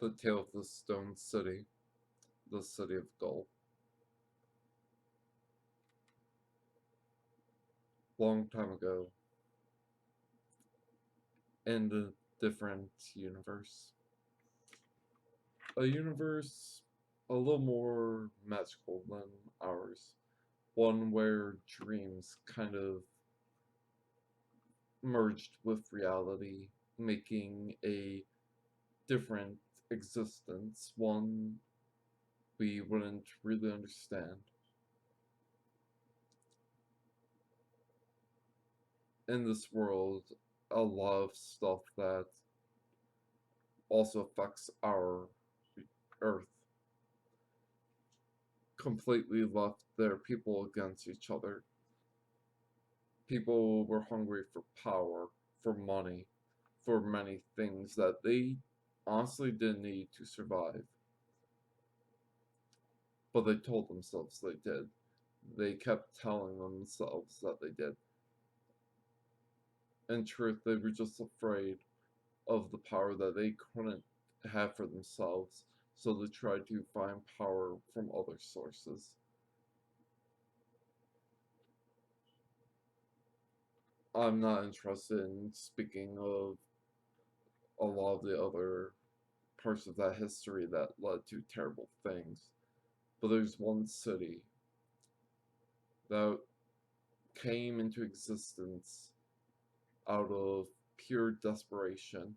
The Tale of the Stone City, the City of Gahl. Long time ago, in a different universe. A universe a little more magical than ours. One where dreams kind of merged with reality, making a different existence, one we wouldn't really understand. In this world, a lot of stuff that also affects our Earth completely left their people against each other. People were hungry for power, for money, for many things that they honestly didn't need to survive. But they told themselves they did. They kept telling themselves that they did. In truth, they were just afraid of the power that they couldn't have for themselves, so they tried to find power from other sources. I'm not interested in speaking of a lot of the other parts of that history that led to terrible things, but there's one city that came into existence out of pure desperation.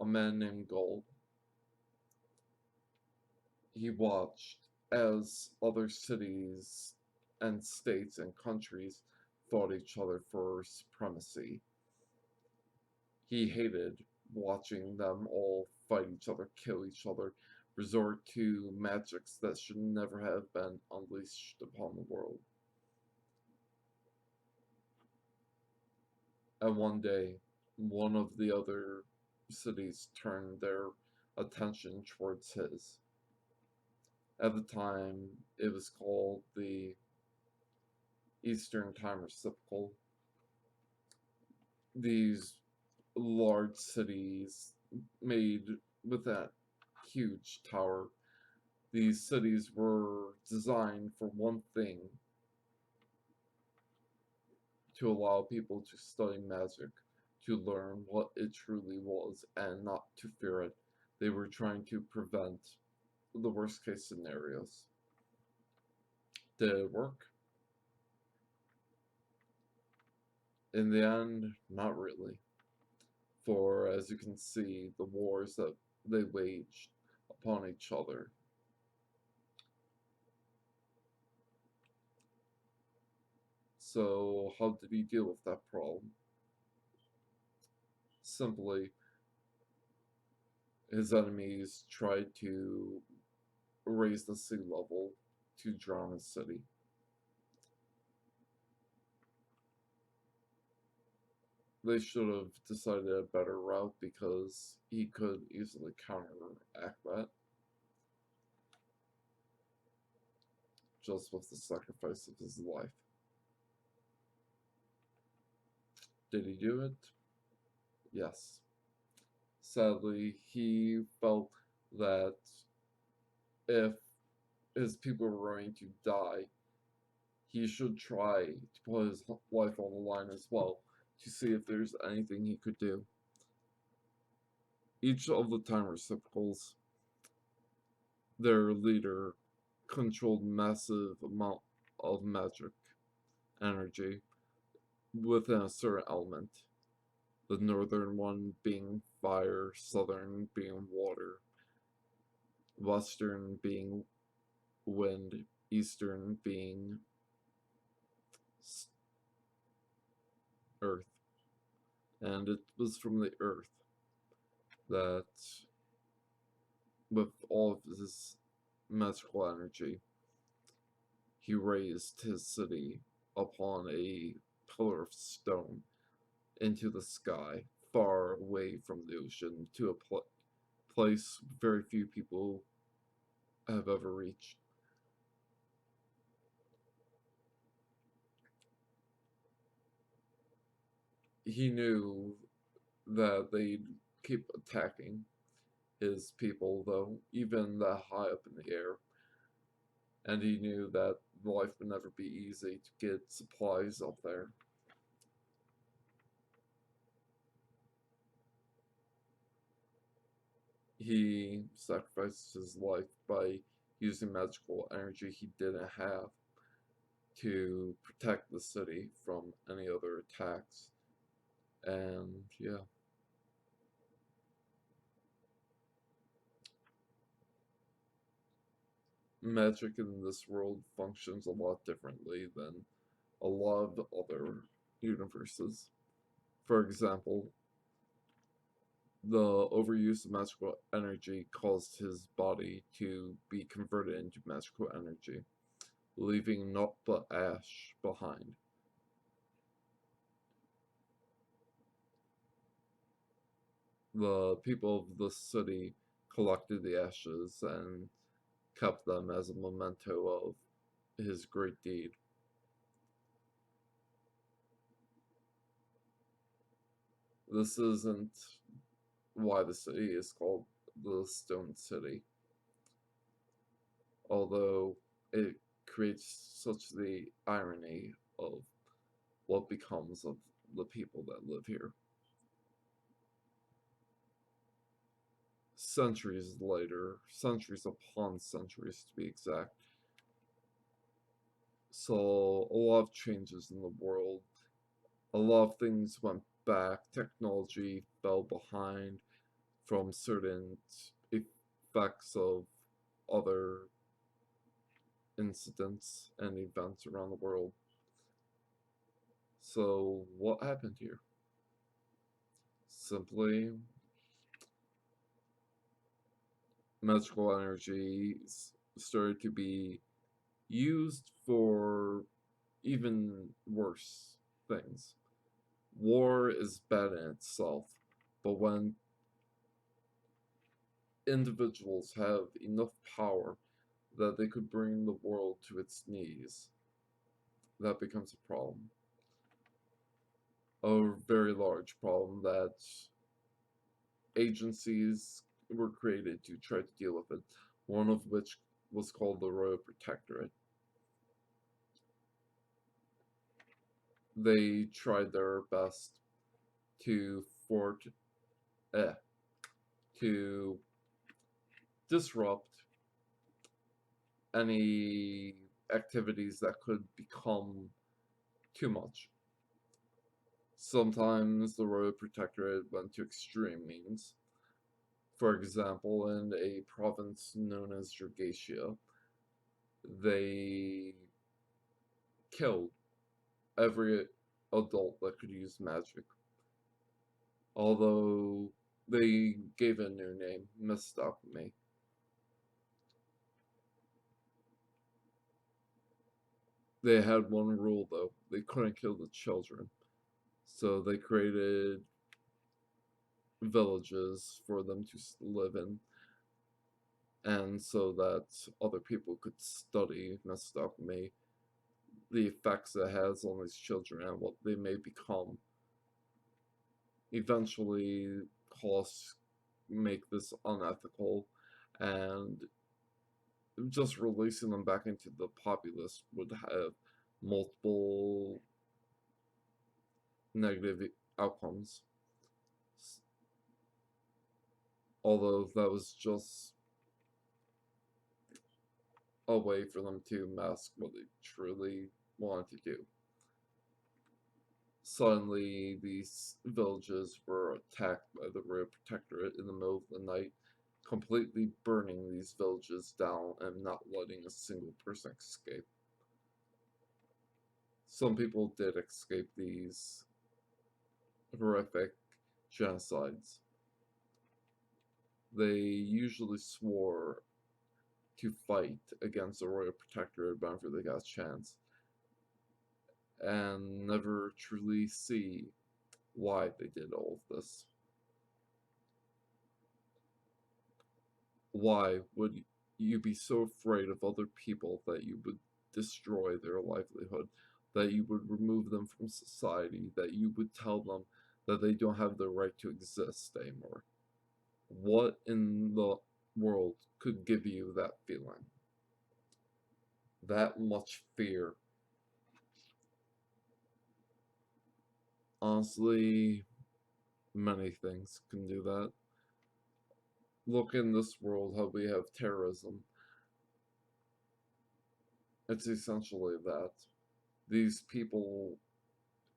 A man named Gahl. He watched as other cities and states and countries fought each other for supremacy. He hated watching them all fight each other, kill each other, resort to magics that should never have been unleashed upon the world. And one day, one of the other cities turned their attention towards his. At the time, it was called the Eastern Time Reciprocal. These large cities made with that huge tower. These cities were designed for one thing, to allow people to study magic, to learn what it truly was, and not to fear it. They were trying to prevent the worst case scenarios. Did it work? In the end, not really. For as you can see, the wars that they waged upon each other. So, how did he deal with that problem? Simply, his enemies tried to raise the sea level to drown his city. They should have decided a better route because he could easily counteract that just with the sacrifice of his life. Did he do it? Yes. Sadly, he felt that if his people were going to die, he should try to put his life on the line as well to see if there's anything he could do. Each of the time reciprocals, their leader controlled massive amount of magic energy within a certain element. The northern one being fire, southern being water, western being wind, eastern being earth. And it was from the earth that, with all of his magical energy, he raised his city upon a pillar of stone into the sky, far away from the ocean, to a place very few people have ever reached. He knew that they'd keep attacking. his people, though, even that high up in the air, and he knew that life would never be easy to get supplies up there. He sacrificed his life by using magical energy he didn't have to protect the city from any other attacks. And yeah, magic in this world functions a lot differently than a lot of other universes. For example, the overuse of magical energy caused his body to be converted into magical energy, leaving naught but ash behind. The people of the city collected the ashes and kept them as a memento of his great deed. This isn't why the city is called the Stone City, although it creates such the irony of what becomes of the people that live here. Centuries later, centuries upon centuries to be exact, saw a lot of changes in the world. A lot of things went back, technology fell behind from certain effects of other incidents and events around the world. So, what happened here? Simply, magical energy started to be used for even worse things. War is bad in itself, but when individuals have enough power that they could bring the world to its knees, that becomes a problem. A very large problem that agencies were created to try to deal with it, one of which was called the Royal Protectorate. They tried their best to eh, to disrupt any activities that could become too much. Sometimes the Royal Protectorate went to extreme means. For example, in a province known as Dragacia, they killed every adult that could use magic. Although they gave it a new name, Mist Alchemy. They had one rule though, they couldn't kill the children. So they created villages for them to live in, and so that other people could study Mist Alchemy, the effects it has on these children and what they may become. Eventually, costs make this unethical, and just releasing them back into the populace would have multiple negative outcomes. Although that was just a way for them to mask what they truly wanted to do. Suddenly, these villages were attacked by the Royal Protectorate in the middle of the night, completely burning these villages down and not letting a single person escape. Some people did escape these horrific genocides. They usually swore to fight against the Royal Protectorate whenever they got a chance, and never truly see why they did all of this. Why would you be so afraid of other people that you would destroy their livelihood, that you would remove them from society, that you would tell them that they don't have the right to exist anymore? What in the world could give you that feeling? That much fear. Honestly, many things can do that. Look in this world how we have terrorism. It's essentially that. These people,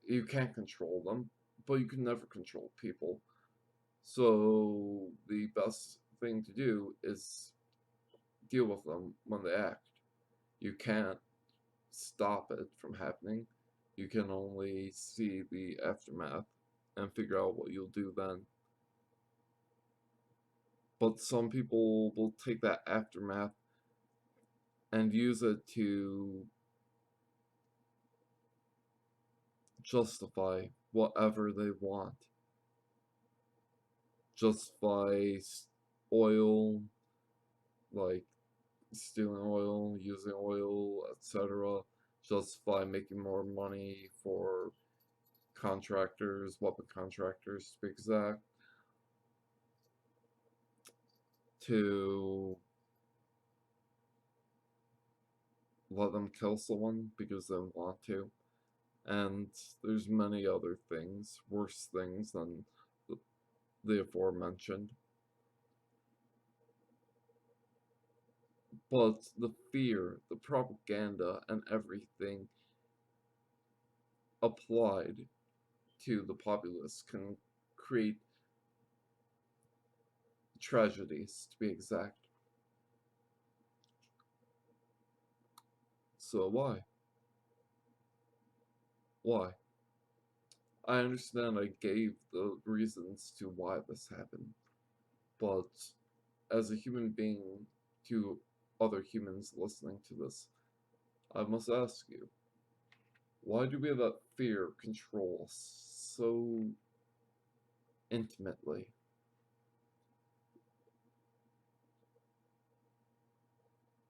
you can't control them, but you can never control people. So the best thing to do is deal with them when they act. You can't stop it from happening. You can only see the aftermath and figure out what you'll do then. But some people will take that aftermath and use it to justify whatever they want. Justify oil, like stealing oil, using oil, etc. Justify making more money for contractors, weapon contractors to be exact, to let them kill someone because they want to. And there's many other things, worse things than the aforementioned. But the fear, the propaganda, and everything applied to the populace can create tragedies, to be exact. So why? Why? I understand I gave the reasons to why this happened, but as a human being to other humans listening to this, I must ask you, why do we let fear control us so intimately?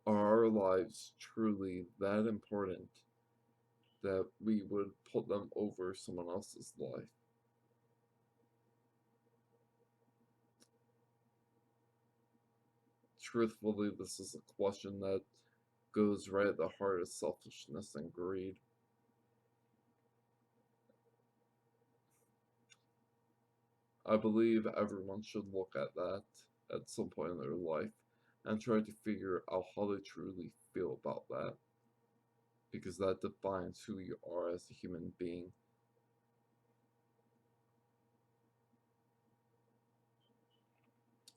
Are our lives truly that important that we would put them over someone else's life? Truthfully, this is a question that goes right at the heart of selfishness and greed. I believe everyone should look at that at some point in their life and try to figure out how they truly feel about that, because that defines who you are as a human being.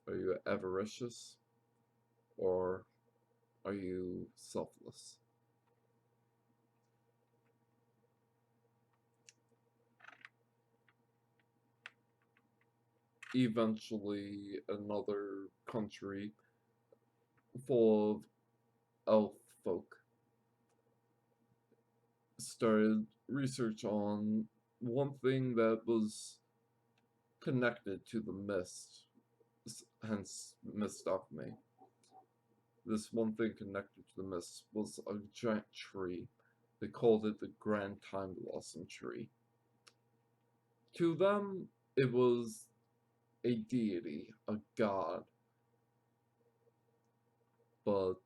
Are you avaricious or are you selfless? Eventually, another country full of elf folk started research on one thing that was connected to the mist, hence mist alchemy. This one thing connected to the mist was a giant tree. They called it the Grand Time Blossom Tree. To them, it was a deity, a god, but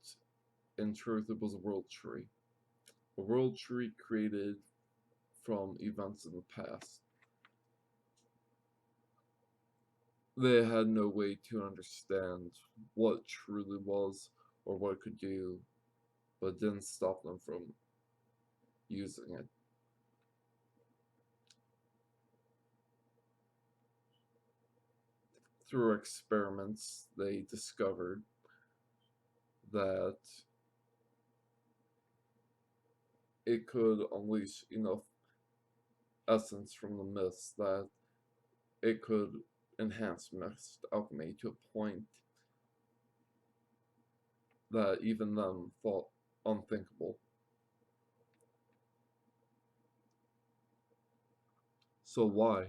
in truth, it was a world tree. A world tree created from events in the past. They had no way to understand what it truly was or what it could do, but it didn't stop them from using it. Through experiments, they discovered that it could unleash enough essence from the mist that it could enhance mist alchemy to a point that even them thought unthinkable. So why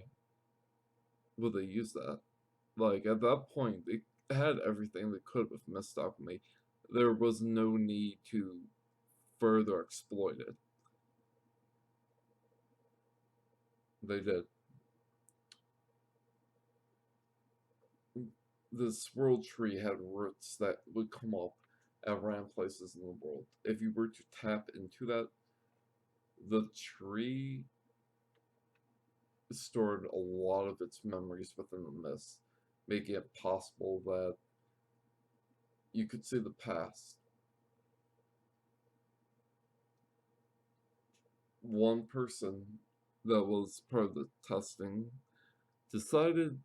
would they use that? Like at that point, they had everything they could with mist alchemy. There was no need to further exploit it. They did. this world tree had roots that would come up at random places in the world. If you were to tap into that, the tree stored a lot of its memories within the mist, making it possible that you could see the past. One person that was part of the testing decided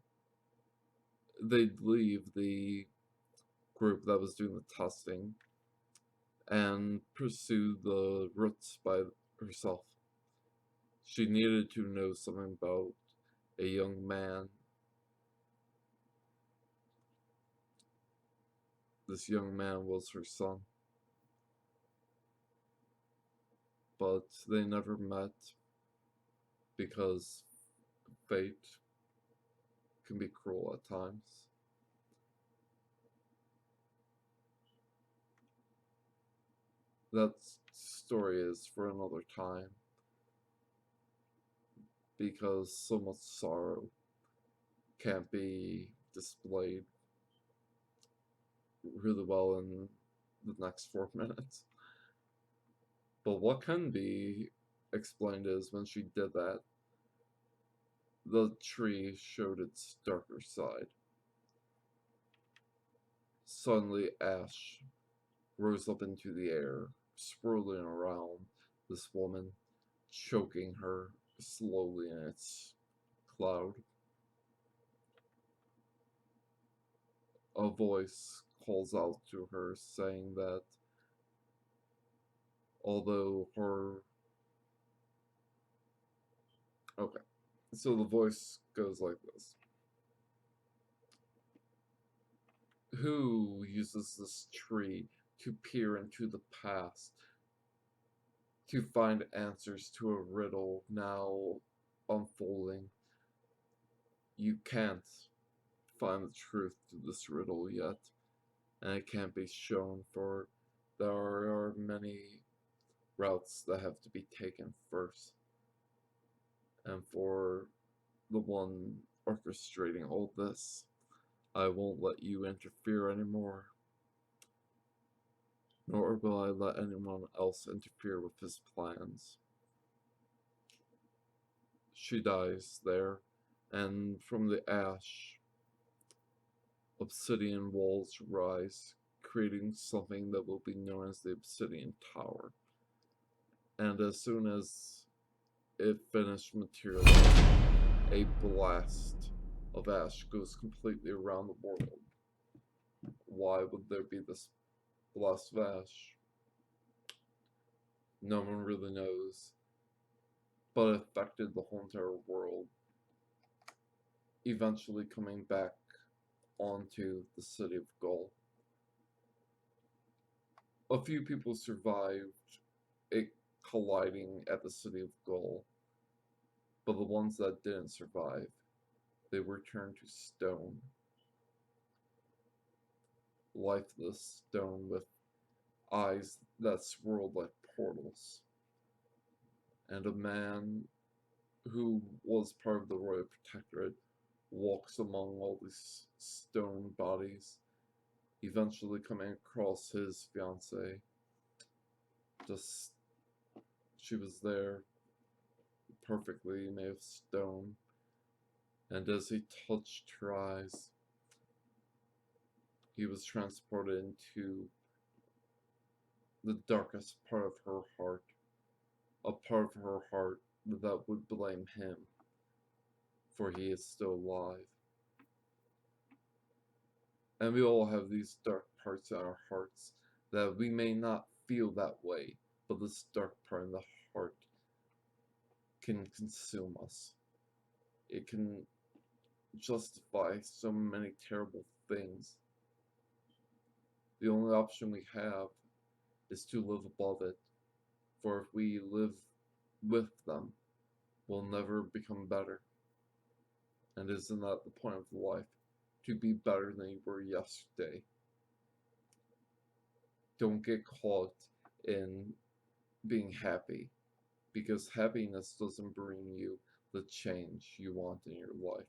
they'd leave the group that was doing the testing and pursue the roots by herself. She needed to know something about a young man. This young man was her son, but they never met because fate can be cruel at times. That story is for another time because so much sorrow can't be displayed really well in the next 4 minutes. But what can be explained is when she did that, the tree showed its darker side. Suddenly, ash rose up into the air, swirling around this woman, choking her slowly in its cloud. A voice calls out to her, saying that although her. Okay, so the voice goes like this: who uses this tree to peer into the past, to find answers to a riddle now unfolding? You can't find the truth to this riddle yet, and it can't be shown, for there are many routes that have to be taken first. And for the one orchestrating all this, I won't let you interfere anymore, nor will I let anyone else interfere with his plans. She dies there, and from the ash, obsidian walls rise, creating something that will be known as the Obsidian Tower. And as soon as it finished materializing, a blast of ash goes completely around the world. Why would there be this blast of ash? No one really knows, but it affected the whole entire world, eventually coming back onto the city of Gahl. A few people survived it colliding at the city of Gahl, but the ones that didn't survive, they were turned to stone. Lifeless stone with eyes that swirled like portals. And a man who was part of the Royal Protectorate walks among all these stone bodies, eventually coming across his fiancée. Just, she was there, perfectly made of stone, and as he touched her eyes, he was transported into the darkest part of her heart, a part of her heart that would blame him, for he is still alive. And we all have these dark parts in our hearts that we may not feel that way, but this dark part in the heart can consume us. It can justify so many terrible things. The only option we have is to live above it, for if we live with them, we'll never become better. And isn't that the point of life? To be better than you were yesterday. Don't get caught in being happy, because happiness doesn't bring you the change you want in your life.